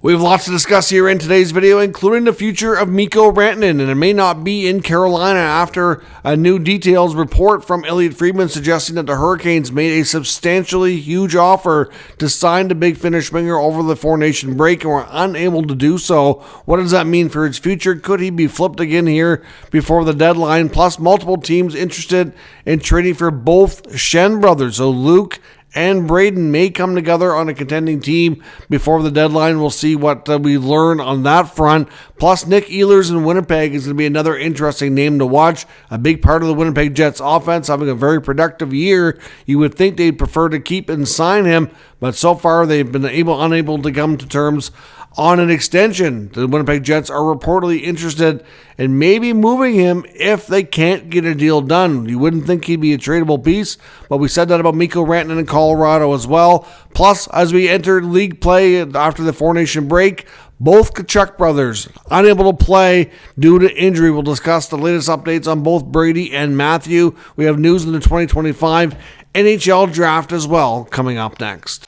We have lots to discuss here in today's video, including the future of Mikko Rantanen, and it may not be in Carolina after a new details report from Elliotte Friedman suggesting that the Hurricanes made a substantially huge offer to sign the big Finnish winger over the four-nation break and were unable to do so. What does that mean for his future? Could he be flipped again here before the deadline? Plus, multiple teams interested in trading for both Schenn brothers, so Luke and Braden may come together on a contending team before the deadline. We'll see what we learn on that front. Plus, Nick Ehlers in Winnipeg is going to be another interesting name to watch. A big part of the Winnipeg Jets offense, having a very productive year. You would think they'd prefer to keep and sign him, but so far they've been unable to come to terms on an extension. The Winnipeg Jets are reportedly interested in maybe moving him if they can't get a deal done. You wouldn't think he'd be a tradable piece, but we said that about Mikko Rantanen in Colorado as well. Plus, as we enter league play after the four-nation break, both Tkachuk brothers unable to play due to injury. We'll discuss the latest updates on both Brady and Matthew. We have news in the 2025 NHL Draft as well coming up next.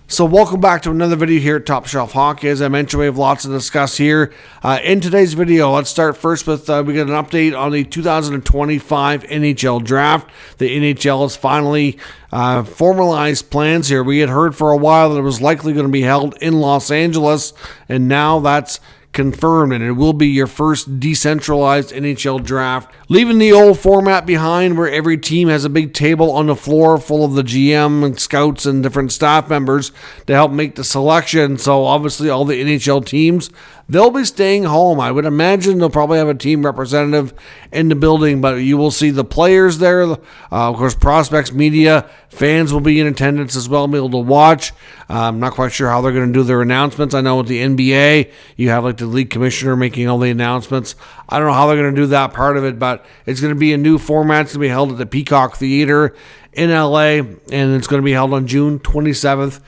So welcome back to another video here at Top Shelf Hockey. As I mentioned, we have lots to discuss here. In today's video, let's start first with, we got an update on the 2025 NHL Draft. The NHL has finally formalized plans here. We had heard for a while that it was likely going to be held in Los Angeles, and now that's confirmed, and it will be your first decentralized NHL draft, leaving the old format behind where every team has a big table on the floor full of the GM and scouts and different staff members to help make the selection. So obviously all the NHL teams, they'll be staying home. I would imagine they'll probably have a team representative in the building, but you will see the players there. Of course, prospects, media, fans will be in attendance as well, be able to watch. I'm not quite sure how they're going to do their announcements. I know with the NBA, you have like the league commissioner making all the announcements. I don't know how they're going to do that part of it, but it's going to be a new format. It's going to be held at the Peacock Theater in LA, and it's going to be held on June 27th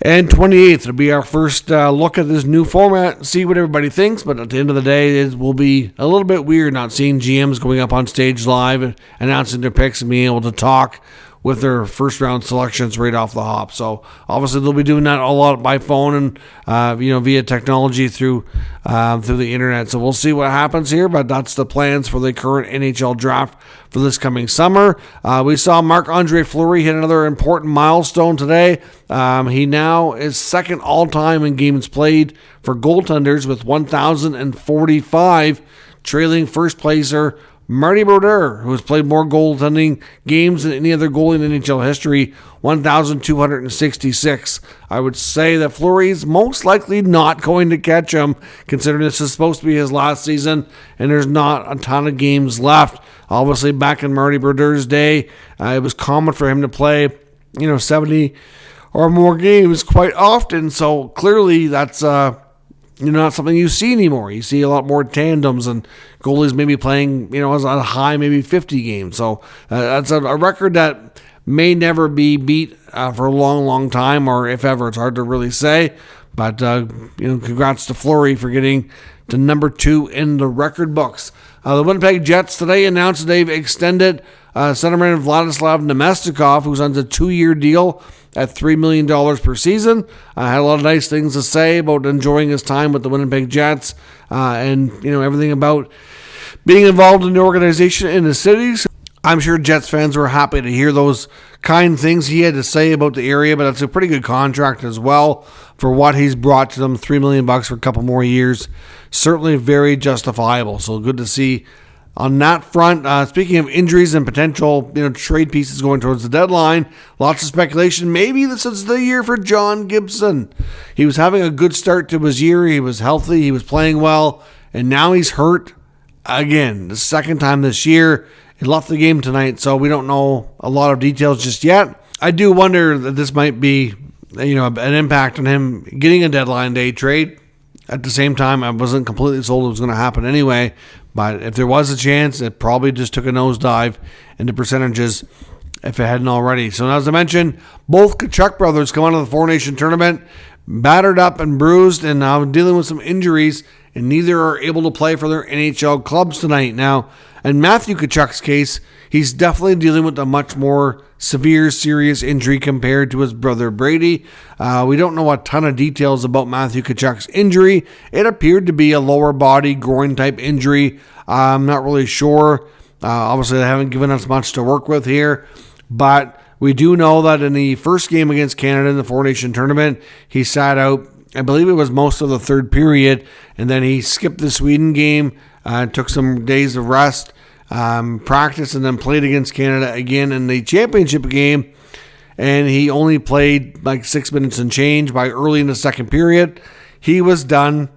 and 28th. It'll be our first look at this new format, see what everybody thinks, but at the end of the day, it will be a little bit weird not seeing GMs going up on stage live and announcing their picks and being able to talk with their first round selections right off the hop. So obviously they'll be doing that a lot by phone and via technology through the internet. So we'll see what happens here, but that's the plans for the current NHL draft for this coming summer. We saw Marc-Andre Fleury hit another important milestone today. He now is second all-time in games played for goaltenders with 1,045, trailing first placer Marty Brodeur, who has played more goaltending games than any other goalie in NHL history, 1,266. I would say that Fleury's most likely not going to catch him, considering this is supposed to be his last season, and there's not a ton of games left. Obviously, back in Marty Brodeur's day, it was common for him to play, 70 or more games quite often, so clearly that's not something you see anymore. You see a lot more tandems and goalies maybe playing, as a high, maybe 50 games. So that's a record that may never be beat for a long, long time, or if ever. It's hard to really say. But, congrats to Fleury for getting to number 2 in the record books. The Winnipeg Jets today announced they've extended centerman Vladislav Namestikov, who's on a 2-year deal at $3 million per season. Had a lot of nice things to say about enjoying his time with the Winnipeg Jets and everything about being involved in the organization in the cities. I'm sure Jets fans were happy to hear those kind things he had to say about the area, but it's a pretty good contract as well for what he's brought to them. $3 million for a couple more years. Certainly very justifiable. So good to see on that front. Speaking of injuries and potential trade pieces going towards the deadline, lots of speculation. Maybe this is the year for John Gibson. He was having a good start to his year. He was healthy. He was playing well. And now he's hurt again. The second time this year. He left the game tonight, so we don't know a lot of details just yet. I do wonder that this might be an impact on him getting a deadline day trade. At the same time, I wasn't completely sold it was going to happen anyway. But if there was a chance, it probably just took a nosedive into percentages if it hadn't already. So as I mentioned, both Tkachuk brothers come out of the Four Nation tournament battered up and bruised and now dealing with some injuries, and neither are able to play for their NHL clubs tonight. Now, in Matthew Tkachuk's case, he's definitely dealing with a much more severe, serious injury compared to his brother Brady. We don't know a ton of details about Matthew Tkachuk's injury. It appeared to be a lower body groin type injury. I'm not really sure. Obviously, they haven't given us much to work with here, but we do know that in the first game against Canada in the Four Nation tournament, he sat out, I believe it was most of the third period, and then he skipped the Sweden game, took some days of rest, practiced, and then played against Canada again in the championship game, and he only played like 6 minutes and change. By early in the second period, he was done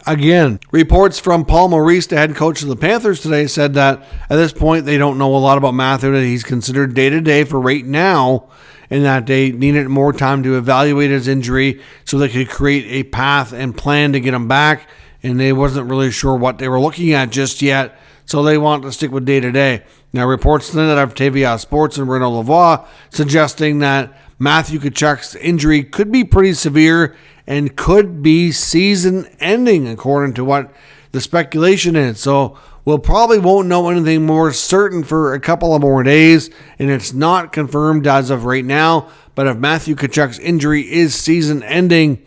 again. Reports from Paul Maurice, the head coach of the Panthers today, said that at this point they don't know a lot about Matthew, that he's considered day-to-day for right now, and that they needed more time to evaluate his injury so they could create a path and plan to get him back, and they wasn't really sure what they were looking at just yet, so they want to stick with day-to-day. Now, reports tonight out of TVA Sports and Renaud Lavoie suggesting that Matthew Tkachuk's injury could be pretty severe and could be season-ending, according to what the speculation is. So we'll probably won't know anything more certain for a couple of more days, and it's not confirmed as of right now. But if Matthew Tkachuk's injury is season-ending,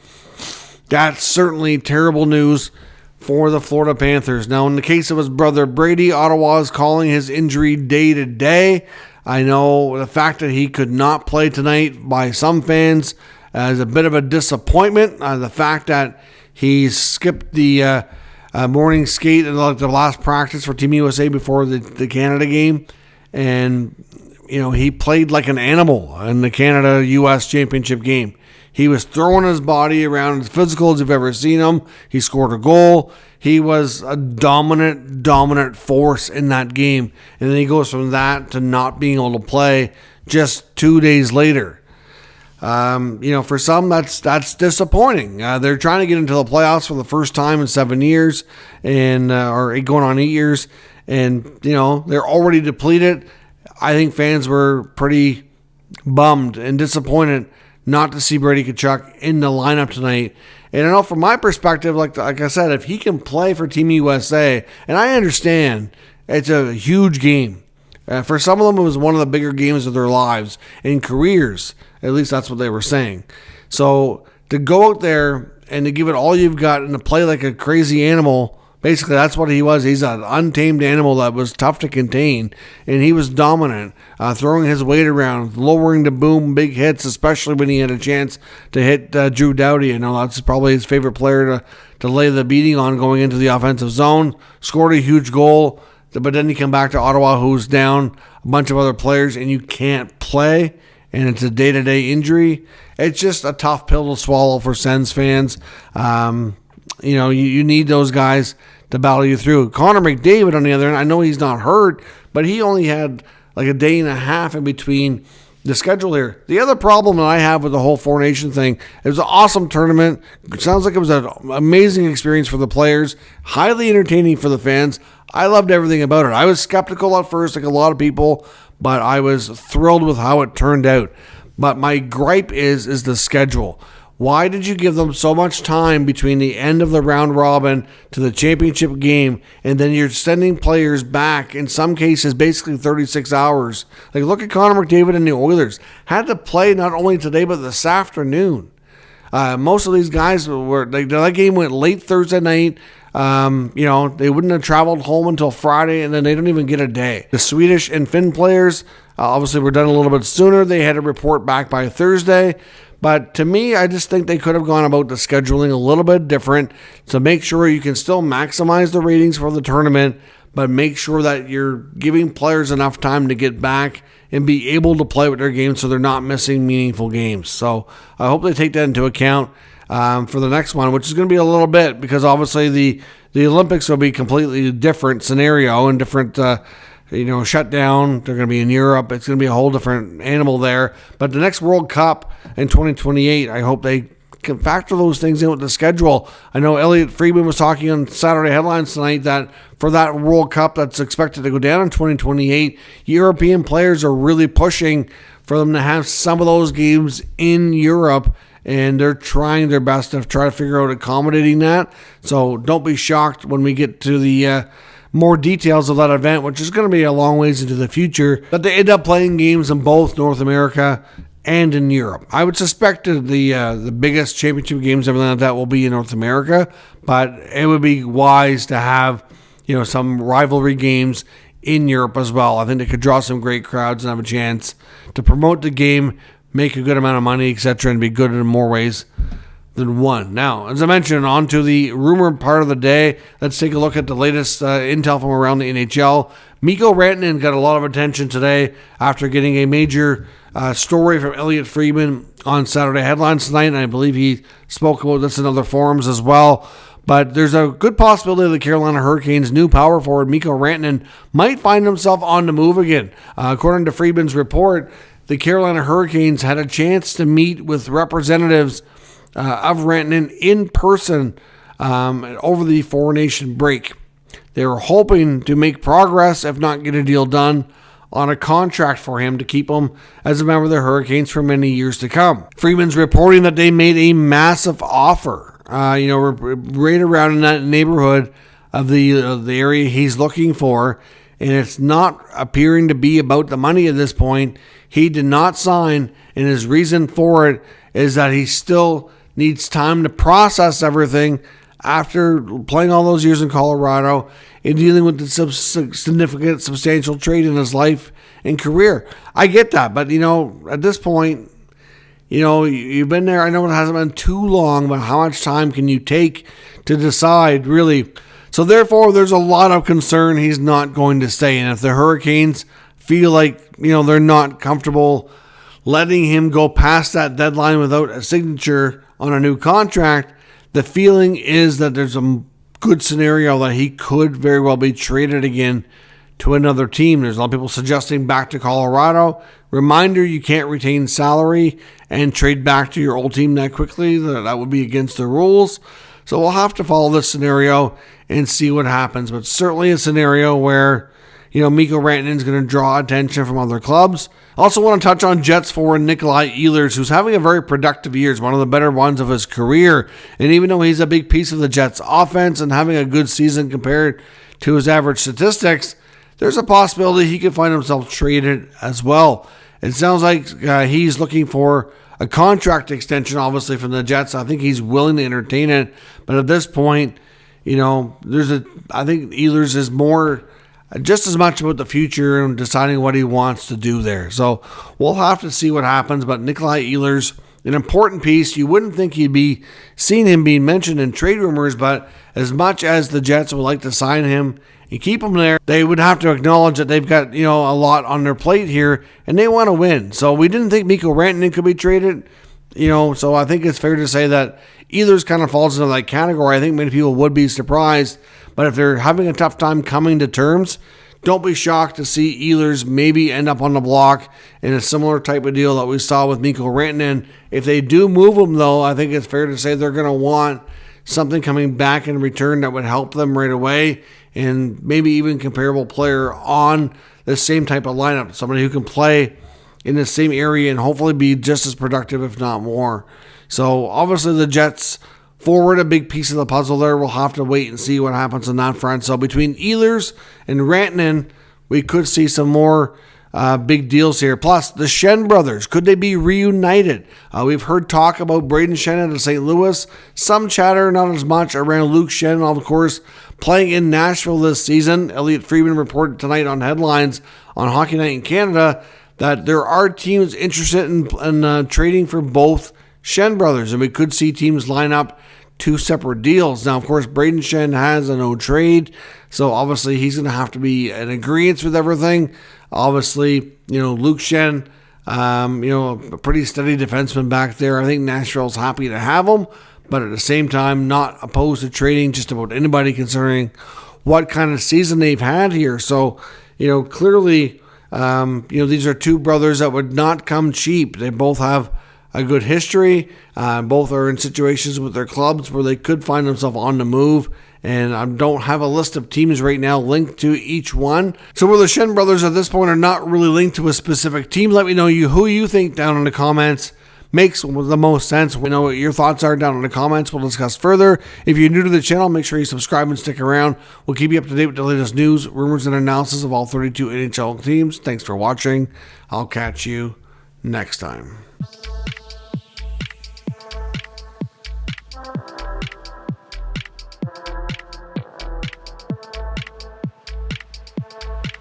that's certainly terrible news for the Florida Panthers. Now, in the case of his brother Brady, Ottawa is calling his injury day-to-day. I know the fact that he could not play tonight by some fans is a bit of a disappointment. The fact that he skipped the morning skate in the last practice for Team USA before the Canada game, and he played like an animal in the Canada-US championship game. He was throwing his body around, as physical as you've ever seen him. He scored a goal. He was a dominant force in that game. And then he goes from that to not being able to play just 2 days later. For some, that's disappointing. They're trying to get into the playoffs for the first time in 7 years, or going on 8 years, and they're already depleted. I think fans were pretty bummed and disappointed not to see Brady Tkachuk in the lineup tonight. And I know from my perspective, like I said, if he can play for Team USA, and I understand it's a huge game. For some of them, it was one of the bigger games of their lives and careers. At least that's what they were saying. So to go out there and to give it all you've got and to play like a crazy animal, basically that's what he was. He's an untamed animal that was tough to contain, and he was dominant, throwing his weight around, lowering the boom, big hits, especially when he had a chance to hit Drew Doughty. I know that's probably his favorite player to lay the beating on going into the offensive zone. Scored a huge goal, but then you come back to Ottawa, who's down a bunch of other players, and you can't play, and it's a day-to-day injury. It's just a tough pill to swallow for Sens fans. You need those guys to battle you through. Connor McDavid, on the other hand, I know he's not hurt, but he only had like a day and a half in between the schedule here. The other problem that I have with the whole Four Nation thing, it was an awesome tournament. It sounds like it was an amazing experience for the players, highly entertaining for the fans. I loved everything about it. I was skeptical at first, like a lot of people, but I was thrilled with how it turned out. But my gripe is the schedule. Why did you give them so much time between the end of the round robin to the championship game, and then you're sending players back, in some cases, basically 36 hours? Like, look at Connor McDavid and the Oilers. Had to play not only today, but this afternoon. Most of these guys that game went late Thursday night. They wouldn't have traveled home until Friday, and then they don't even get a day. The Swedish and Finn players, obviously, were done a little bit sooner. They had to report back by Thursday. But to me, I just think they could have gone about the scheduling a little bit different to make sure you can still maximize the ratings for the tournament, but make sure that you're giving players enough time to get back and be able to play with their games so they're not missing meaningful games. So I hope they take that into account for the next one, which is going to be a little bit, because obviously the Olympics will be a completely different scenario and different shut down. They're going to be in Europe. It's going to be a whole different animal there. But the next World Cup in 2028, I hope they can factor those things in with the schedule. I know Elliot Friedman was talking on Saturday Headlines tonight that for that World Cup that's expected to go down in 2028, European players are really pushing for them to have some of those games in Europe, and they're trying their best to try to figure out accommodating that. So don't be shocked when we get to the more details of that event, which is going to be a long ways into the future, that they end up playing games in both North America and in Europe. I would suspect that the biggest championship games, everything like that, will be in North America, but it would be wise to have, some rivalry games in Europe as well. I think they could draw some great crowds and have a chance to promote the game, make a good amount of money, etc., and be good in more ways than one. Now, as I mentioned, on to the rumor part of the day. Let's take a look at the latest intel from around the NHL. Mikko Rantanen got a lot of attention today after getting a major story from Elliotte Friedman on Saturday Headlines tonight, and I believe he spoke about this in other forums as well. But there's a good possibility the Carolina Hurricanes' new power forward, Mikko Rantanen, might find himself on the move again. According to Friedman's report, the Carolina Hurricanes had a chance to meet with representatives of Rantanen in person over the Four Nation break. They were hoping to make progress, if not get a deal done, on a contract for him to keep him as a member of the Hurricanes for many years to come. Friedman's reporting that they made a massive offer, right around in that neighborhood of the area he's looking for, and it's not appearing to be about the money at this point. He did not sign, and his reason for it is that he still needs time to process everything after playing all those years in Colorado and dealing with the significant, substantial trade in his life and career. I get that, but, at this point, you've been there. I know it hasn't been too long, but how much time can you take to decide, really? So, therefore, there's a lot of concern he's not going to stay. And if the Hurricanes feel like, they're not comfortable letting him go past that deadline without a signature on a new contract, the feeling is that there's a good scenario that he could very well be traded again to another team. There's a lot of people suggesting back to Colorado. Reminder, you can't retain salary and trade back to your old team that quickly. That would be against the rules. So we'll have to follow this scenario and see what happens. But certainly a scenario where, Mikko Rantanen is going to draw attention from other clubs. Also want to touch on Jets forward Nikolai Ehlers, who's having a very productive year. He's one of the better ones of his career. And even though he's a big piece of the Jets offense and having a good season compared to his average statistics, there's a possibility he could find himself traded as well. It sounds like he's looking for a contract extension, obviously, from the Jets. I think he's willing to entertain it. But at this point, I think Ehlers is more just as much about the future and deciding what he wants to do there. So we'll have to see what happens. But Nikolai Ehlers, an important piece. You wouldn't think you'd be seeing him being mentioned in trade rumors, but as much as the Jets would like to sign him and keep him there, they would have to acknowledge that they've got, a lot on their plate here, and they want to win. So we didn't think Mikko Rantanen could be traded, so I think it's fair to say that Ehlers kind of falls into that category. I think many people would be surprised, but if they're having a tough time coming to terms, don't be shocked to see Ehlers maybe end up on the block in a similar type of deal that we saw with Mikko Rantanen. If they do move him, though, I think it's fair to say they're going to want something coming back in return that would help them right away, and maybe even comparable player on the same type of lineup, somebody who can play in the same area and hopefully be just as productive, if not more. So obviously the Jets forward, a big piece of the puzzle there. We'll have to wait and see what happens on that front. So between Ehlers and Rantanen, we could see some more big deals here. Plus, the Schenn brothers, could they be reunited? We've heard talk about Braden Schenn at St. Louis. Some chatter, not as much, around Luke Schenn, of course, playing in Nashville this season. Elliotte Friedman reported tonight on Headlines on Hockey Night in Canada that there are teams interested in trading for both Schenn brothers, and we could see teams line up two separate deals. Now, of course, Braden Schenn has a no trade, so obviously he's going to have to be in agreement with everything. Obviously, Luke Schenn, a pretty steady defenseman back there. I think Nashville's happy to have him, but at the same time, not opposed to trading just about anybody considering what kind of season they've had here. So, clearly, these are two brothers that would not come cheap. They both have a good history. Both are in situations with their clubs where they could find themselves on the move. And I don't have a list of teams right now linked to each one. So where the Schenn brothers at this point are not really linked to a specific team, let me know who you think down in the comments. makes the most sense. We know what your thoughts are down in the comments. We'll discuss further. If you're new to the channel, make sure you subscribe and stick around. We'll keep you up to date with the latest news, rumors, and analysis of all 32 NHL teams. Thanks for watching. I'll catch you next time.